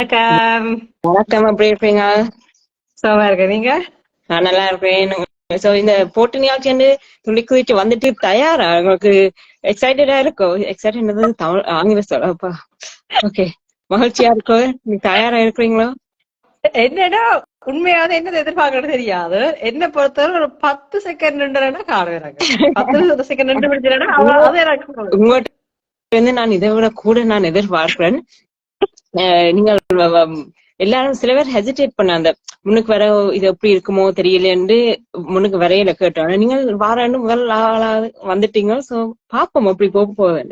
வணக்கம். வணக்கம், எப்படி இருக்கீங்க? சுகமா இருக்க நீங்க? நான் நல்லா இருக்கேன். சோ இந்த போட்டி நிகழ்ச்சி வந்து துள்ளி குதிச்சு வந்துட்டு தயாரா உங்களுக்கு எக்ஸைட்டடா இருக்கோ? எக்ஸைட்டட் தமிழ் ஆங்கில சொல்லப்பா. ஓகே, மகிழ்ச்சியா இருக்கோ? நீங்க தயாரா இருக்கிறீங்களா? என்னடா உண்மையாவது என்னது எதிர்பார்க்கறது தெரியாது. என்ன பொறுத்தவரை ஒரு 10 செகண்ட் காணும் எனக்கு. 10 செகண்ட் நின்று பிடிச்சா அது எனக்கு உங்கள்கிட்ட இருந்து நான் இதை விட கூட நான் எதிர்பார்க்கிறேன். நீங்கள் எல்லாரும் சில பேர் ஹெசிடேட் பண்ண அந்த முன்னுக்கு வர இது எப்படி இருக்குமோ தெரியலன்னு முன்னுக்கு வரையில கேட்டோம். நீங்கள் வாராண்டு முதல் ஆளாவது வந்துட்டீங்க. சோ பாப்போம் அப்படி போக போவேன்.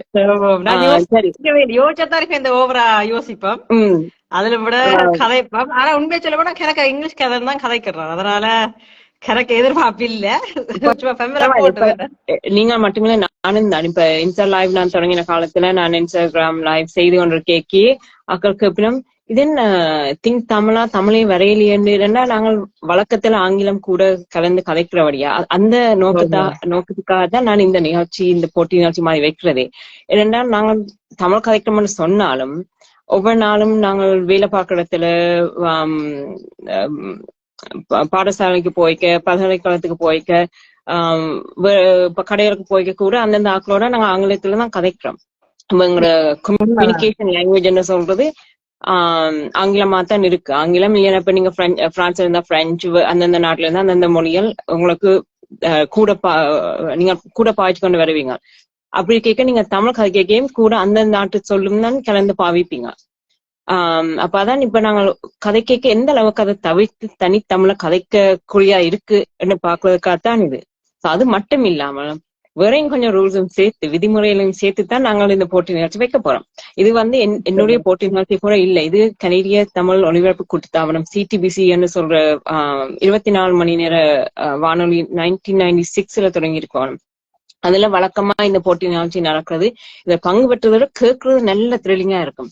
சரி, யோசிச்சா இந்த ஓவரா யோசிப்போம். அதுல விட கதைப்போம். ஆனா உண்மையை சொல்ல போனா எனக்கு இங்கிலீஷ் கதை தான் கதைக்கிறோம். அதனால எனக்கு எதிர்பார்ப்பு இல்ல. நீங்க மட்டுமில்ல நானும் தான். இப்ப இன்ஸ்டா லைவ் நான் தொடங்கின காலத்துல நான் இன்ஸ்டாகிராம் லைவ் செய்து கொண்டு கேக்கி அக்களுக்கு எப்படியும் இதன் திங்க் தமிழே வரையிலேன்னா நாங்கள் வழக்கத்துல ஆங்கிலம் கூட கலந்து கதைக்கிறபடியா அந்த நோக்கத்துக்காக தான் நான் இந்த நிகழ்ச்சி, இந்த போட்டி நிகழ்ச்சி மாதிரி வைக்கிறதே. ஏனென்றால் நாங்கள் தமிழ் கதைக்கிறோம்னு சொன்னாலும் ஒவ்வொரு நாளும் நாங்கள் வேலை பார்க்குற இடத்துல பாடசாலைக்கு போய்க்க, பல்கலைக்கழகத்துக்கு போய்க்க, இப்ப கடைகளுக்கு போய்க்க கூட அந்தந்த ஆக்களோட நாங்க ஆங்கிலத்துலதான் கதைக்கிறோம். எங்களோட கம்யூனிகேஷன் லாங்குவேஜ் என்ன சொல்றது ஆங்கிலமா தான் இருக்கு. ஆங்கிலம் இல்லையா இப்ப நீங்க பிரான்ஸ்ல இருந்தா பிரெஞ்சு, அந்தந்த நாட்டுல இருந்தா அந்தந்த மொழிகள் உங்களுக்கு கூட நீங்க கூட பாய்ச்சி கொண்டு வருவீங்க. அப்படி கேட்க நீங்க தமிழ் கதை கேட்கையும் கூட அந்தந்த நாட்டு சொல்லும் தான் கலந்து பாவிப்பீங்க. அப்பதான் இப்ப நாங்கள் கதை கேட்க எந்த அளவுக்கு அதை தவிர்த்து தனித்தமிழ கதைக்கக்கூடியா இருக்குன்னு பாக்குறதுக்காகத்தான் இது. அது மட்டும் இல்லாம வேறையும் கொஞ்சம் ரூல்ஸும் சேர்த்து விதிமுறைகளையும் சேர்த்துதான் நாங்கள் இந்த போட்டி நிகழ்ச்சி வைக்க போறோம். இது வந்து என்னுடைய போட்டி நிகழ்ச்சி கூட இல்லை. இது கனேடிய தமிழ் ஒலிபரப்பு கூட்டுத்தாபனம் CTBC சொல்ற 24 மணி நேர வானொலி 1996 தொடங்கி இருக்கணும். அதுல வழக்கமா இந்த போட்டி நிகழ்ச்சி நடக்கிறது. இதை பங்கு பெற்றதோட கேட்கறது நல்ல த்ரில்லிங்கா இருக்கும்.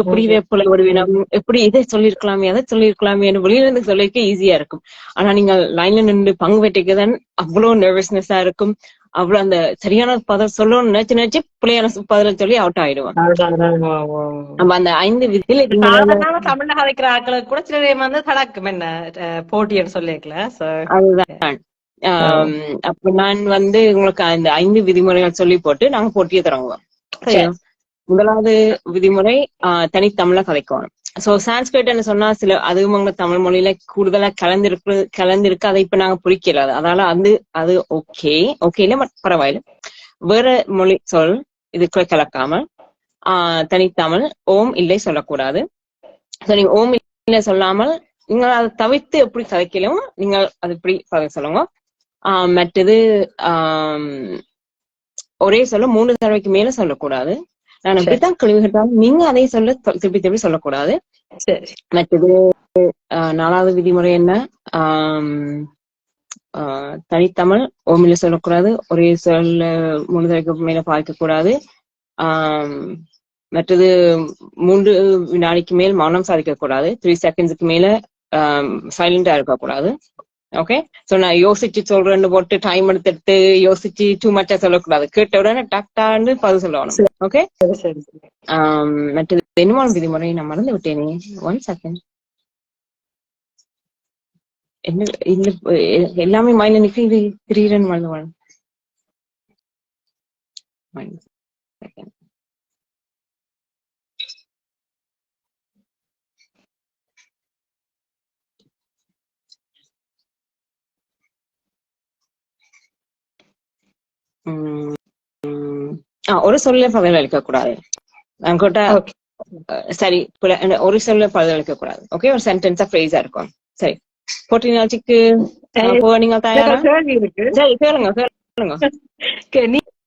எப்படி வேப்பல ஒரு வினம், எப்படி இதை சொல்லிருக்கலாமே அதை சொல்லிருக்கலாமே வெளியில இருந்து சொல்லிருக்க ஈஸியா இருக்கும். ஆனா நீங்க லைன்ல நின்று பங்கு பெற்றிக்கதான் அவ்வளவு நர்வஸ்னஸா இருக்கும். அவ்வளவு அந்த சரியான பதில் சொல்லணும்னு நினைச்சு பிள்ளையான பதில் சொல்லி அவுட் ஆயிடுவான். நம்ம அந்த 5 விதியில தமிழ்ல கதைக்கிற ஆட்களுக்கு கூட சில வந்து தடக்கும் என்ன போட்டின்னு சொல்லிருக்கல. அதுதான். அப்ப நான் வந்து உங்களுக்கு அந்த 5 விதிமுறைகள் சொல்லி போட்டு நாங்க போட்டியை தொடங்குவோம். முதலாவது விதிமுறை தனித்தமிழ கதைக்கணும். சோ சான்ஸ்கிரிட்னு சொன்னா சில அதுவும் உங்க தமிழ் மொழியில கூடுதலா கலந்திருக்கு. அதை இப்ப நாங்க புரிக்கல. அதனால அது ஓகேல பரவாயில்ல. வேற மொழி சொல் இதுக்குள்ள கலக்காம தனித்தமிழ் ஓம் இல்லை சொல்லக்கூடாது. நீங்க ஓம் இல்லை சொல்லாமல் நீங்க அதை தவிர்த்து எப்படி கதைக்கலும் நீங்கள் அது இப்படி சொல்லுங்க. மற்றது ஒரே சொல்ல 3 தடவைக்கு மேல சொல்லக்கூடாது. நான் அப்படித்தான் கேள்விப்பட்டாலும் நீங்க அதை சொல்ல திருப்பி சொல்லக்கூடாது. மற்றது 4வது விதிமுறை என்ன, தனித்தமிழ் ஓமில சொல்லக்கூடாது. ஒரே சொல்ல 3 தடவைக்கு மேல பார்க்க கூடாது. மற்றது 3 வினாடிக்கு மேல் மௌனம் சாதிக்க கூடாது. 3 செகண்ட்ஸுக்கு மேல சைலண்டா இருக்கக்கூடாது. ஓகே, சோ நான் யோசிச்சு சொல்றேன்னு போட்டு டைம் எடுத்துட்டு யோசிச்சு டூ மச்சா சொல்லக்கூடாது. கேட்ட உடனே டாக்டான்னு பதில் சொல்லணும். ஓகே, மற்றது என்னமான விதிமுறை நான் மறந்து விட்டேனே. 1 செகண்ட். என்ன இல்ல, எல்லாமே மைண்ட்ல நிக்க. இது 3 ரன் மறந்து. ஒரு சொல்ல பதில் அளிக்க கூடாது. சரி, ஒரு சொல்ல பதில் அளிக்க கூடாது. ஓகே, ஒரு சென்டென்ஸா ஃப்ரேஸா இருக்கும். சரி, போட்டி நிகழ்ச்சிக்கு நீங்க தயாரா? சரி, கேளுங்க.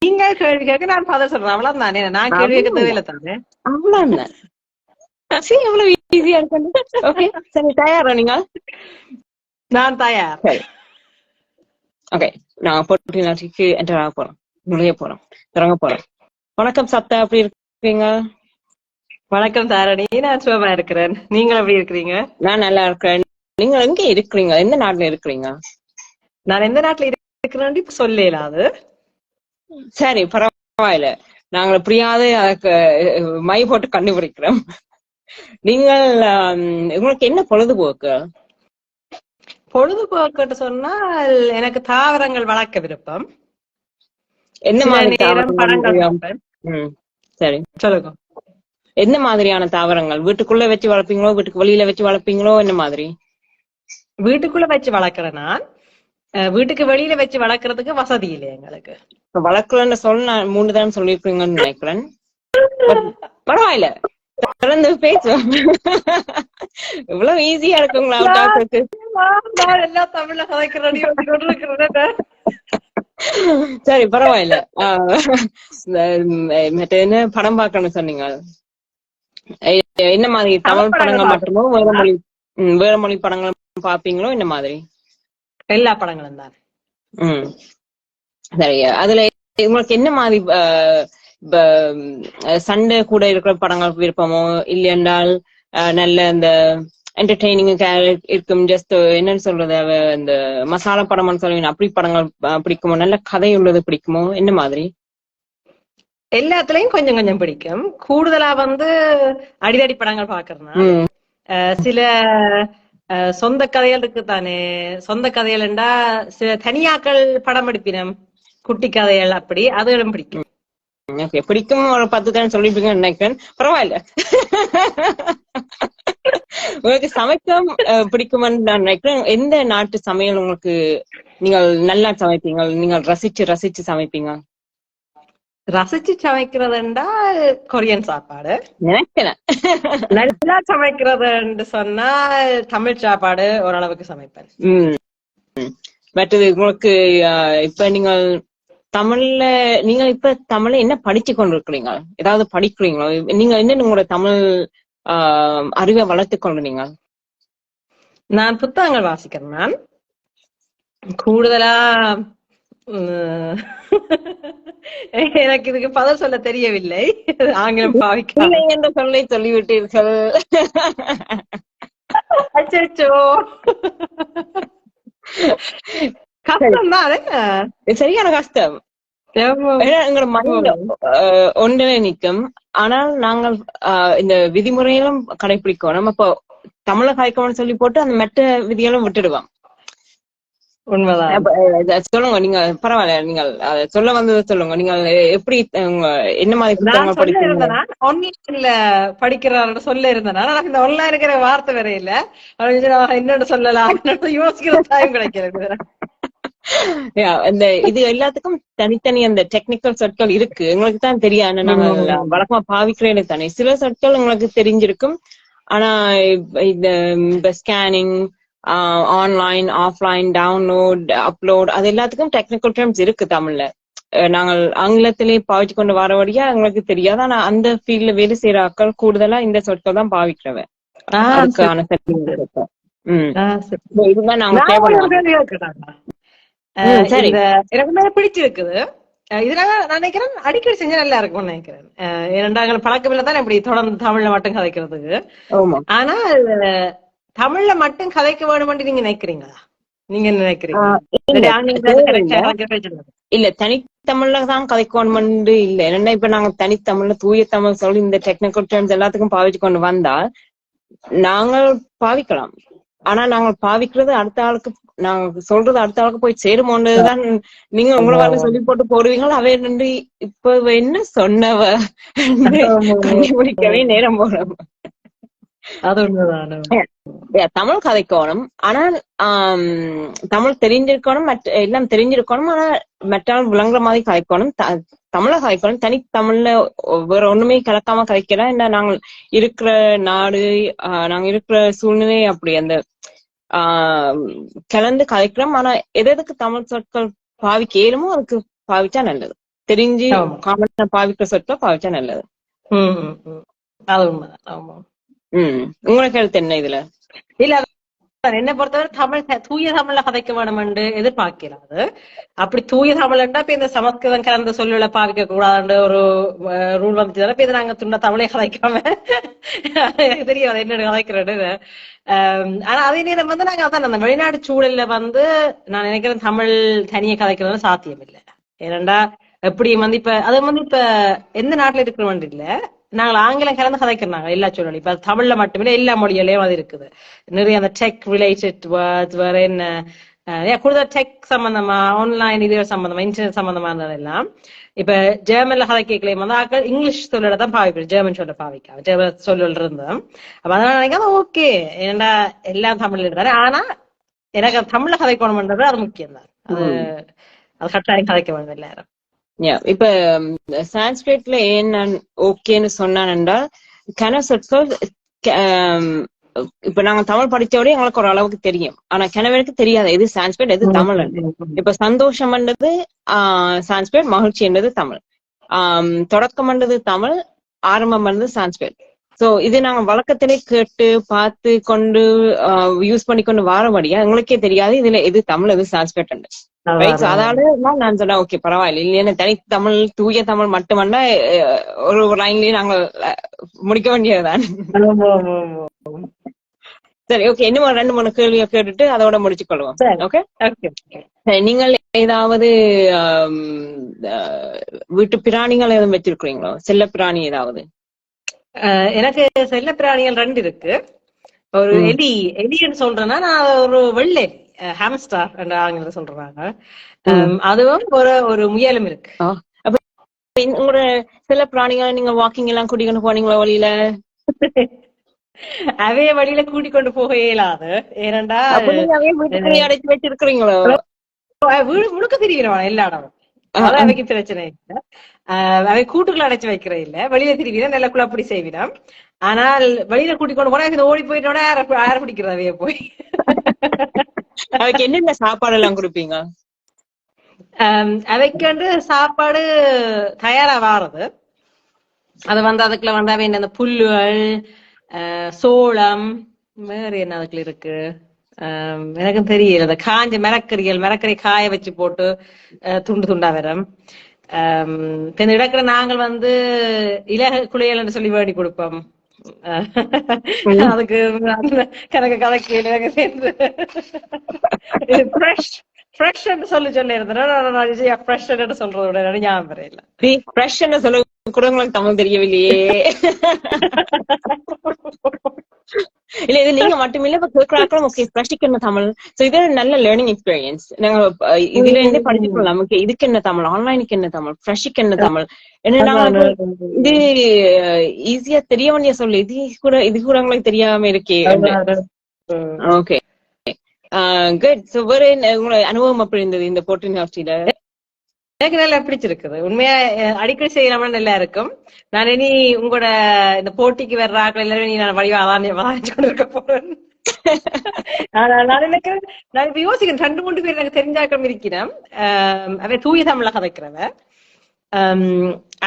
நீங்க கேள்வி கேட்க நான் பதில் சொல்றேன். அவ்வளவு தானே, நான் கேள்வி கேட்க தேவையில்லை தானே. அவ்வளவுதான். சரி, எவ்வளவு ஈஸியா இருக்கு. ஓகே, சரி, தயாரா நீங்க? நான் தயார். சரி, ஓகே, நான் போட்டி நிகழ்ச்சிக்கு என்டர் ஆக போறோம், நுழைய போறோம், தொடங்க போறோம். வணக்கம் சப்தா, எப்படி இருக்கீங்க? வணக்கம் தாரணி, நான் சுகமா இருக்கிறேன். நீங்க எப்படி இருக்கிறீங்க? நான் நல்லா இருக்கிறேன். நீங்க எங்க இருக்கிறீங்க? எந்த நாட்டுல இருக்கிறீங்க? நான் எந்த நாட்டுல இருக்கிறேன் இப்ப சொல்லல. அது சரி, பரவாயில்ல. நாங்கள் எப்படியாவது அதுக்கு மை போட்டு கண்டுபிடிக்கிறோம். நீங்கள் உங்களுக்கு என்ன பொழுதுபோக்கு? பொழுதுபோக்குன்னு சொன்னால் எனக்கு தாவரங்கள் வளர்க்க விருப்பம். என்ன சில மாதிரி நேரம் படங்கள் தாவரங்கள்? பார்ப்பேன். சரி, சொல்லுங்க. என்ன மாதிரியான தாவரங்கள்? வீட்டுக்குள்ள வச்சு வளர்ப்பீங்களோ, வீட்டுக்கு வெளியில வச்சு வளர்ப்பீங்களோ, என்ன மாதிரி? வீட்டுக்குள்ள வச்சு வளர்க்கிறேன் நான். வீட்டுக்கு வெளியில வச்சு வளர்க்கறதுக்கு வசதி இல்லை எங்களுக்கு. இப்ப வளர்க்கலன்னு சொல்ல நான் 3 தடவை சொல்லிருப்பீங்கன்னு நினைக்கிறேன். பரவாயில்ல, திறந்து பேசுவோம். இவ்வளவு ஈஸியா இருக்குங்களா டாக்டருக்கு? நான் எல்லாம் தமிழ்ல கதைக்கிறேன். சரி, பரவாயில்ல. மற்ற என்ன படம் பார்க்கணும்னு சொன்னீங்க? என்ன மாதிரி தமிழ் படங்கள் மட்டுமோ வேற மொழி படங்கள் பாப்பீங்களோ, என்ன மாதிரி? எல்லா படங்களும் தான். சரி, அதுல உங்களுக்கு என்ன மாதிரி சண்டை கூட இருக்கிற படங்கள் விருப்பமோ, இல்லையென்றால் நல்ல இந்த என்டர்டெய்னிங் இருக்கும், ஜஸ்ட் என்னன்னு சொல்றது, இந்த மசாலா படம்னு சொல்லுவீங்க அப்படி படங்கள் பிடிக்குமோ, நல்ல கதை உள்ளது பிடிக்குமோ, என்ன மாதிரி? எல்லாத்துலயும் கொஞ்சம் கொஞ்சம் பிடிக்கும். கூடுதலா அடிதடி படங்கள் பாக்குறேன்னா, சில சொந்த கதைகள் இருக்கு தானே. சொந்த கதைகள்ண்டா சில தனியாக்கள் படம் எடுப்பினம், குட்டி கதைகள், அப்படி அதுகளும் பிடிக்கும். பிடிக்கும். ஒரு 10 தான் சொல்லிருப்பீங்கன்னு நினைக்கிறேன். பரவாயில்ல. உங்களுக்கு சமைக்க பிடிக்கும்னு நான் நினைக்கிறேன். எந்த நாட்டு சமையல் உங்களுக்கு நீங்கள் நல்லா சமைப்பீங்க, நீங்கள் ரசிச்சு சமைப்பீங்க? ரசிச்சு சமைக்கிறதுண்டா கொரியன் சாப்பாடு நினைக்கிறேன். நல்லா சமைக்கிறதுன்னு சொன்னா தமிழ் சாப்பாடு ஓரளவுக்கு சமைப்பேன். மற்றது உங்களுக்கு இப்ப நீங்க இப்ப தமிழ்ல என்ன படிச்சு கொண்டிருக்கிறீங்க? ஏதாவது படிக்கிறீங்களோ? நீங்க என்ன உங்களோட தமிழ் அறிவை வளர்த்து கொண்டீங்க? நான் புத்தகங்கள் வாசிக்கிறேன். நான் கூடுதலா எனக்கு இதுக்கு பதில் சொல்ல தெரியவில்லை. ஆங்கிலம் பாவிக்க என்ற சொல்லை சொல்லிவிட்டீர்கள். அச்சோ, கஷ்டம் தான். சரியான கஷ்டம். எங்களோட மண்ணில் ஒன்றே நிற்கும். ஆனால் நாங்கள் இந்த விதிமுறைகளும் கடைபிடிக்கணும். அப்போ தமிழ காய்க்கணும்னு சொல்லி போட்டு அந்த மெட்ட விதிகளும் விட்டுடுவோம். உண்மைதான். சொல்லுங்க, நீங்க பரவாயில்ல, நீங்கள் சொல்ல வந்ததை சொல்லுங்க. நீங்கள் எப்படி என்ன மாதிரி புத்தகங்கள் படிக்கிறீங்க? ஆன்லைன்ல படிக்கிறாரு சொல்ல இருந்தேன்னா இந்த ஆன்லைன் இருக்கிற வார்த்தை வேற இல்ல, என்னோட சொல்லலாம் யோசிக்கிற டைம் கிடைக்கிறது. இந்த இது எல்லாத்துக்கும் தனித்தனி அந்த டெக்னிக்கல் சொற்கள் இருக்கு. எங்களுக்கு தான் தெரியாது, நாங்க வழக்கமா பாவிக்கிறேன்னு தானே. சில சொற்கள் உங்களுக்கு தெரிஞ்சிருக்கும். ஆனா இந்த scanning, online, offline, download, upload, அது எல்லாத்துக்கும் டெக்னிக்கல் டேர்ம்ஸ் இருக்கு தமிழ்ல. நாங்கள் ஆங்கிலத்திலேயே பாவிச்சு கொண்டு வரவழியா எங்களுக்கு தெரியாது. ஆனா அந்த ஃபீல்ட்ல வேலை செய்யற ஆட்கள் கூடுதலா இந்த சொற்கள் தான் பாவிக்கிறவன். அதுக்கான இதுதான் நாங்க எனக்கு பிடிச்சிருக்குது. இதனால நான் நினைக்கிறேன் அடிக்கடி செஞ்சா நல்லா இருக்கும்னு நினைக்கிறேன். இரண்டாங்க பழக்கம் இல்ல தான் இப்படி தொடர்ந்து தமிழ்ல மட்டும் கதைக்கிறதுக்கு. ஆனா தமிழ்ல மட்டும் கதைக்க வேணும்னு நீங்க நினைக்கிறீங்களா? நீங்க நினைக்கிறீங்க இல்ல தனித்தமிழ்ல தான் கதைக்கணும் இல்ல. என்னன்னா இப்ப நாங்க தனித்தமிழ்ல தூய தமிழ் சொல்லி இந்த டெக்னிக்கல் டேர்ம்ஸ் எல்லாத்துக்கும் பாவிச்சு கொண்டு வந்தா நாங்கள் பாவிக்கலாம். ஆனா நாங்கள் பாவிக்கிறது அடுத்த ஆளுக்கு, நாங்க சொல்றது அடுத்த ஆளுக்கு போய் சேருமோன்றதுதான். நீங்க உங்களை சொல்லி போட்டு போடுவீங்களா? அவை நின்று இப்ப என்ன சொன்னவ கண்டுபிடிக்கவே நேரம் போடும். அது உண்மைதான். தமிழ் கதைக்கணும். ஆனா தமிழ் தெரிஞ்சிருக்கணும், எல்லாம் தெரிஞ்சிருக்கணும். ஆனா மற்ற விளங்குற மாதிரி கதைக்கணும், தமிழ கதைக்கணும். தனித்தமிழ்ல வேற ஒண்ணுமே கலக்காம கதைக்கலாம். என்ன நாங்கள் இருக்கிற நாடு, நாங்க இருக்கிற சூழ்நிலை அப்படி அந்த கலந்து கதைக்கிறோம். ஆனா எதுக்கு தமிழ் சொற்கள் பாவிக்க ஏழுமோ அதுக்கு பாவிச்சா நல்லது. தெரிஞ்சு காமனா பாவிக்கிற சொற்கள் பாவிச்சா நல்லது. உங்களுக்கு கருத்து என்ன இதுல? இல்ல, என்னை பொறுத்தவரை தமிழ் தூய தமிழ்ல கதைக்க வேணும் என்று எதிர்பார்க்கிறாது. அப்படி தூய தமிழ்ண்டா இப்ப இந்த சமஸ்கிருதம் கலந்த சொல்லுல பாவிக்க கூடாதுன்ற ஒரு ரூல் வந்துச்சுதானே. இப்ப இதை நாங்க துண்ட தமிழே கதைக்காம எனக்கு தெரியாது என்ன கதைக்கிறது. ஆனா அதே நேரம் நாங்க அதான் அந்த வெளிநாடு சூழல்ல நான் நினைக்கிறேன் தமிழ் தனியை கதைக்கிறது சாத்தியம் இல்லை. ஏனண்டா எப்படி இப்ப அது இப்ப எந்த நாட்டுல இருக்கிற இல்ல, நாங்கள் ஆங்கிலம் கலந்து கதைக்கிறாங்க எல்லா சொல்லணும். இப்ப தமிழ்ல மட்டுமே எல்லா மொழியிலயும் அது இருக்குது. நிறைய அந்த டெக் ரிலேட்டட் வேர்ட்ஸ், வேற என்ன கூடுதல் டெக் சம்பந்தமா, ஆன்லைன் இது சம்பந்தமா, இன்டர்நெட் சம்பந்தமா இருந்ததெல்லாம் இப்ப ஜெர்மன்ல கதை கேட்கலையும் வந்து ஆக்கள் இங்கிலீஷ் சொல்லல தான் பாவிப்பேன், ஜெர்மன் சொல்ல பாவிக்க ஜெர்மன் சொல்லல் இருந்தோம். அப்ப அதனால நினைக்காத ஓகே ஏன்னா எல்லாம் தமிழ்ல இருந்தாரு. ஆனா எனக்கு தமிழ்ல கதைக்கணும்ன்றது அது முக்கியம் தான். அது கட்டாயம் கதைக்க வேண்டும் எல்லாரும். இப்ப சான்ஸ்கிரிட்ல ஏன் நான் ஓகேன்னு சொன்னேன் என்றால் சொற்கள் இப்ப நாங்க தமிழ் படிச்சோடய எங்களுக்கு ஒரு அளவுக்கு தெரியும். ஆனா கிணவருக்கு தெரியாது எது சான்ஸ்கிரிட் எது தமிழ். இப்ப சந்தோஷம் என்றது சான்ஸ்கிரிட், மகிழ்ச்சி என்றது தமிழ், தொடக்கம் என்றது தமிழ், ஆரம்பம் என்றது சான்ஸ்கிரிட். சோ இது நாங்க வழக்கத்திலே கேட்டு பார்த்து கொண்டு யூஸ் பண்ணி கொண்டு வாரபடியா எங்களுக்கே தெரியாது இதுல எது தமிழ் எது சான்ஸ்கிரிட். அதனால நான் சொன்னேன் ஓகே பரவாயில்ல, இல்லையா தனி தமிழ் தூய தமிழ் மட்டுமன்னா ஒரு லைன்லயே நாங்க முடிக்க வேண்டியதுதான். சரி ஓகே, இன்னும் 2-3 கேள்வியை கேட்டுட்டு அதோட முடிச்சு கொள்வோம். ஓகே, நீங்கள் ஏதாவது வீட்டு பிராணிகள் எதுவும் வச்சிருக்கீங்களோ, செல்ல பிராணி ஏதாவது? எனக்கு செல்ல பிராணிகள் 2 இருக்கு. ஒரு எலின்னு சொல்றேன்னா நான் ஒரு வெள்ளை ஹாம்ஸ்டர் என்ற ஆங்கிலம் சொல்றாங்க. அதுவும் ஒரு முயலும் இருக்கு. உங்களோட செல்ல பிராணிகளை நீங்க வாக்கிங் எல்லாம் கூட்டிக்கொண்டு போனீங்களா வழியில? அவைய வழியில கூட்டிக்கொண்டு போக இயலாது. ஏனண்டா அடைச்சு வச்சிருக்கிறீங்களோ? வீடு முழுக்க திரிவிடுவான் எல்லா இடமும். அதான் அவைக்கு பிரச்சனை இல்லை. அவை கூட்டுக்குள்ள அடைச்சு வைக்கிற இல்ல, வெளியில திரிவினா நல்ல குழப்படி செய்விடும். ஆனால் வெளியில கூட்டிக்கொண்டு போனா ஓடி போயிட்டோட யார பிடிக்கிறது அவைய போய். அதுக்கு என்னென்ன சாப்பாடு எல்லாம் கொடுப்பீங்க? அவைக்கு வந்து சாப்பாடு தயாரா வாரது. அது வந்து அதுக்குள்ள வந்து அவை இந்த புல்லுகள், சோளம், வேற என்ன அதுக்குள்ள இருக்கு எனக்கும் தெரியல. அந்த காஞ்ச மரக்கறி காய வச்சு போட்டு துண்டு துண்டா வரும். இந்த இடத்துல நாங்கள் வந்து இலக குளியல் சொல்லி வேண்டி கொடுப்போம். அதுக்கு கதைக்கு சேர்ந்து ஃப்ரெஷ் சொல்லி இருந்தேன். ஃப்ரெஷ் சொல்றதோட ஞாபகம் வரையில. ஃப்ரெஷ் சொல்ல கூட உங்களுக்கு தமிழ் தெரியவில்லையே. இல்ல இது நீங்க மட்டுமில்ல இப்ப கேட்கறாக்களும் ஓகே ஃப்ரெஷ்க்கு என்ன தமிழ். சோ இது நல்ல லேர்னிங் எக்ஸ்பீரியன்ஸ். நாங்க இதுல இருந்தே படிச்சுக்கலாம். ஓகே இதுக்கு என்ன தமிழ், ஆன்லைனுக்கு என்ன தமிழ், ஃப்ரெஷ்க்கு என்ன தமிழ். ஏன்னா இது ஈஸியா தெரிய வேண்டிய சொல்லு. இது கூட உங்களுக்கு தெரியாம இருக்கே. Okay good. சோ வேற உங்களோட அனுபவம் அப்படி இருந்தது இந்த போர்ட் யூனிவர்சிட்டியில? எனக்கு நல்லா பிடிச்சிருக்குது. உண்மையா அடிக்கடி செய்யலாம்னு நல்லா இருக்கும். நான் இனி உங்களோட இந்த போட்டிக்கு வர்ற ஆக்கள் எல்லாரும் நான் வடிவாச்சு கொண்டு இருக்க போறேன். நான் நினைக்கிறேன், நான் இப்ப யோசிக்கிறேன் 2-3 பேர் எனக்கு தெரிஞ்சாக்கம் இருக்கிறேன். அவை தூய தமிழ்ல கதைக்கிறவ.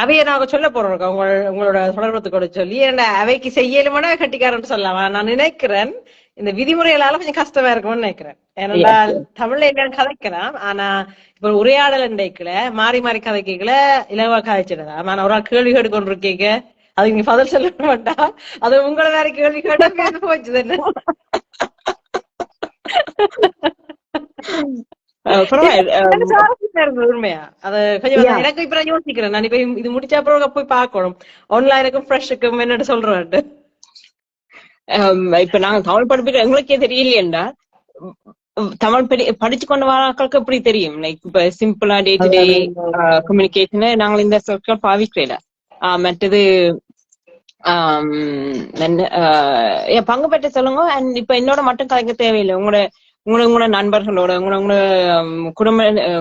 அவைய நாங்க சொல்ல போறோம் உங்களோட தொடர்புக்கு சொல்லி. அவைக்கு செய்யலுமான கட்டிக்காரன்னு சொல்லலாம். நான் நினைக்கிறேன் இந்த விதிமுறைகளால கொஞ்சம் கஷ்டமா இருக்கும்னு நினைக்கிறேன். ஏன்னா தமிழ்ல என்னன்னு கதைக்கலாம். ஆனா இப்ப உரையாடல் இன்றைக்குல மாறி மாறி கதைக்கல இலவா கதைச்சிடலாம். ஆனா ஒரு ஆள் கேள்வி கேட்டு கொண்டு இருக்கீங்க, அதுக்கு நீங்க பதில் சொல்ல மாட்டா, அது உங்களை வேற கேள்வி கேட்டு போச்சு என்ன. உண்மையா அது கொஞ்சம் எனக்கு இப்ப நான் யோசிக்கிறேன். நான் இப்ப இது முடிச்ச அப்புறம் போய் பார்க்கணும் ஆன்லைனுக்கும் ஃப்ரெஷ்ஷுக்கும் என்னன்னு சொல்றேன். இப்ப நாங்க தமிழ் படிப்பிக்க எங்களுக்கே தெரியலையா, தமிழ் படிச்சு கொண்டு வர ஆட்களுக்கு எப்படி தெரியும்? லைக் இப்ப சிம்பிளா டே டு டே கம்யூனிகேஷன் நாங்கள் இந்த சொற்கள் பாவிக்கல. மற்றது பங்கு பெற்ற சொல்லுங்க. அண்ட் இப்ப என்னோட மட்டும் கதைக்க தேவையில்லை. உங்களோட நண்பர்களோட உங்களோட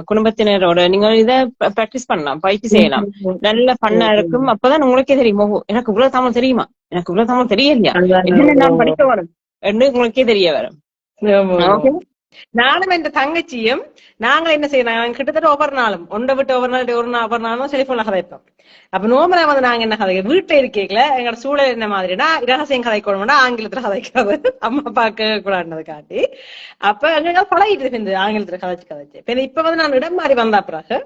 குடும்பத்தினரோட நீங்க இதை பிராக்டிஸ் பண்ணலாம், பயிற்சி செய்யலாம். நல்ல பண்ணா இருக்கும். அப்பதான் உங்களுக்கே தெரியுமோ எனக்கு இவ்வளவு தமிழ் தெரியுமா, எனக்கு இவ்வளவு தமிழ் தெரியலையா, என்ன நான் படிக்க வரும் என்று உங்களுக்கே தெரிய வரும். நானும் இந்த தங்கச்சியும் நாங்க என்ன செய்யணும், கிட்டத்தட்ட ஒவ்வொரு நாளும் ஒன்றை விட்டு ஒவ்வொரு நாளும் செலிபோன்ல கதைப்போம். அப்ப நோமலா வந்து நாங்க என்ன கதை வீட்டுல இருக்கீங்களா எங்களோட சூழல் என்ன மாதிரினா இரகசியம் கதைக்கணும்னா ஆங்கிலத்துல கதைக்கிறது, அம்மா அப்பா கேட்கக்கூடாதுனது காட்டி. அப்ப எங்க பழகிட்டு இருந்து ஆங்கிலத்துல கதைச்சு. இப்ப வந்து நான் இடம் மாறி வந்தா பிறகு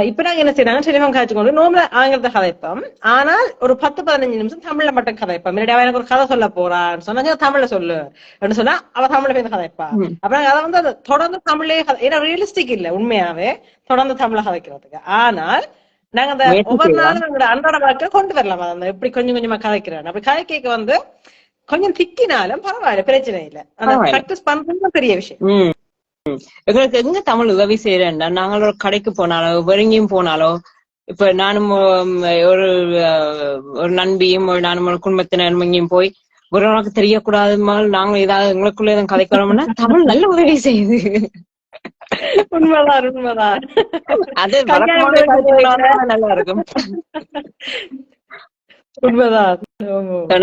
இப்ப நாங்க என்ன செய்யறாங்க, செலிபோன் கதைச்சுக்கொண்டு நோமலா ஆங்கிலத்தை கதைப்போம். ஆனால் ஒரு 10-15 நிமிஷம் தமிழ்ல மட்டும் கதைப்போம். எனக்கு ஒரு கதை சொல்ல போறான்னு சொன்னாங்க, தமிழ்ல சொல்லு அப்படின்னு சொன்னா அவ தமிழ்ல போய் கதைப்பா. அப்புறம் அதை வந்து அதை தொடர்ந்து தமிழ்லயே ஏன்னா ரியலிஸ்டிக் இல்ல உண்மையாவே தொடர்ந்து தமிழ்ல கதைக்கிறதுக்கு. ஆனால் நாங்க அந்த முயற்சி ஒவ்வொரு செய்யலாம். நாளும் எங்களோட அன்றாட வாழ்க்கை கொண்டு வரலாம். அந்த எப்படி கொஞ்சம் கொஞ்சமா கதைக்கிறேன். அப்படி கதைக்க வந்து கொஞ்சம் திக்கினாலும் பரவாயில்ல, பிரச்சனை இல்லை. அந்த பரவாயில்ல. பிராக்டிஸ் பண்றது பெரிய விஷயம். எங்களுக்கு எங்க தமிழ் உதவி செய்யறேன்டா, நாங்கள் ஒரு கடைக்கு போனாலோ வெறுங்கியும் போனாலோ, இப்ப நானும் ஒரு நண்பியும் நானும் ஒரு குடும்பத்தினரும் எங்கேயும் போய் ஒரு நாளுக்கு தெரியக்கூடாது நாங்க ஏதாவது எங்களுக்குள்ள எதுவும் கதைக்கிறோம்னா தமிழ் நல்ல உதவி செய்யுது. உண்மைதான் உண்மைதான். அது வழக்கமான நல்லா இருக்கும். உண்மைதான்.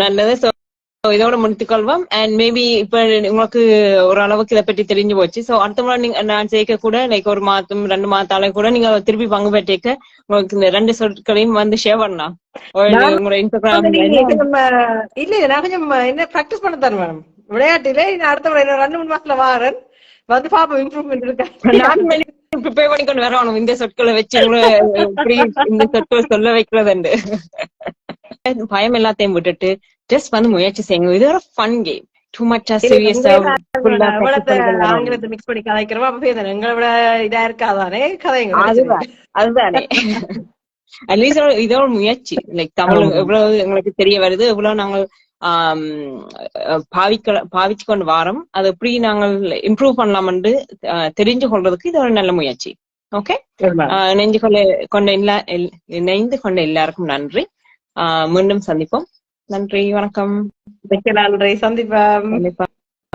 நல்லது. இதோட முடித்துக்கொள்வோம். அண்ட் மேபி இப்ப உங்களுக்கு ஒரு அளவுக்கு இதை பற்றி தெரிஞ்சு போச்சு. சோ அடுத்த முறை நீங்க நான் சேர்க்க கூட லைக் 1 மாதம் 2 மாதத்தாலே கூட நீங்க திருப்பி பங்கு பெற்றிருக்க உங்களுக்கு இந்த 2 சொற்களையும் வந்து ஷேர் பண்ணலாம் உங்களோட இன்ஸ்டாகிராம். இல்ல நான் கொஞ்சம் என்ன பிராக்டிஸ் பண்ண தரேன் மேடம் விளையாட்டுல. அடுத்த முறை 2-3 மாசத்துல வாரன் வந்து பாப்போம் இம்ப்ரூவ்மெண்ட் இருக்கா. ப்ரிப்பேர் பண்ணிக்கொண்டு வரணும் இந்த சொற்களை வச்சு இந்த சொற்களை சொல்ல வைக்கிறதுண்டு. பயம் எல்லாத்தையும் விட்டுட்டு ஜஸ்ட் வந்து முயற்சி செய்யுங்க. இது ஒரு ஃபன் கேம். டூ மச்சா சீரியஸா ஆங்கிலத்தை மிக்ஸ் பண்ணி கதைக்கிறோம். அப்ப எங்களை விட இதா இருக்காதானே கதைங்க. அதுதானே அட்லீஸ்ட் இதோட முயற்சி. லைக் தமிழ் எவ்வளவு எங்களுக்கு தெரிய வருது, எவ்வளவு நாங்கள் பாவிச்சு கொண்டு வாரோம், அது எப்படி நாங்கள் இம்ப்ரூவ் பண்ணலாம்னு தெரிஞ்சு கொள்றதுக்கு இது ஒரு நல்ல முயற்சி. ஓகே, இணைந்து கொண்ட எல்லாருக்கும் நன்றி. மீண்டும் சந்திப்போம். நன்றி, வணக்கம். நன்றி, சந்திப்போம்.